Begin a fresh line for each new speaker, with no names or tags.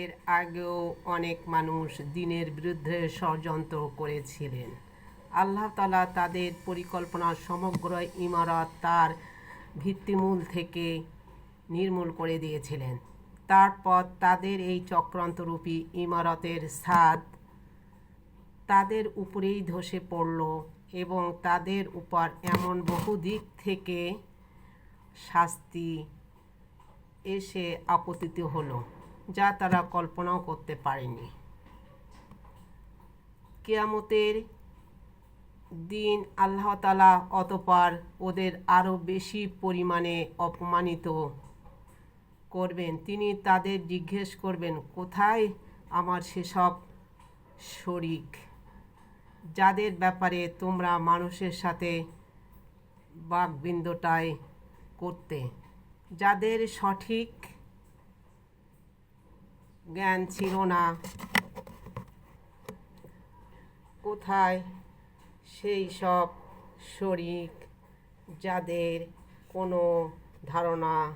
এর আগেও অনেক মানুষ দ্বীনের বিরুদ্ধে ষড়যন্ত্র করেছিলেন। আল্লাহ তাআলা তাদের পরিকল্পনা সমগ্র ইমারত তার ভিত্তিমূল থেকে নির্মূল করে দিয়েছিলেন। তারপর তাদের এই চক্রান্তরূপী ইমারতের ছাদ তাদের উপরেই ধসে পড়ল এবং তাদের উপর এমন বহু দিক থেকে শাস্তি এসে আপতিত হলো যা তারা কল্পনাও করতে পারেনি। কিয়ামতের দিন আল্লাহ তাআলা অতঃপর ওদের আরও বেশি পরিমাণে অপমানিত করবেন। তিনি তাদের জিজ্ঞেস করবেন, কোথায় আমার সেসব শরীক যাদের ব্যাপারে তোমরা মানুষের সাথে বাকবিতণ্ডায় করতে, যাদের সঠিক জ্ঞান ছিল না? কোথায় সেই সব শরীক যাদের কোনো ধারণা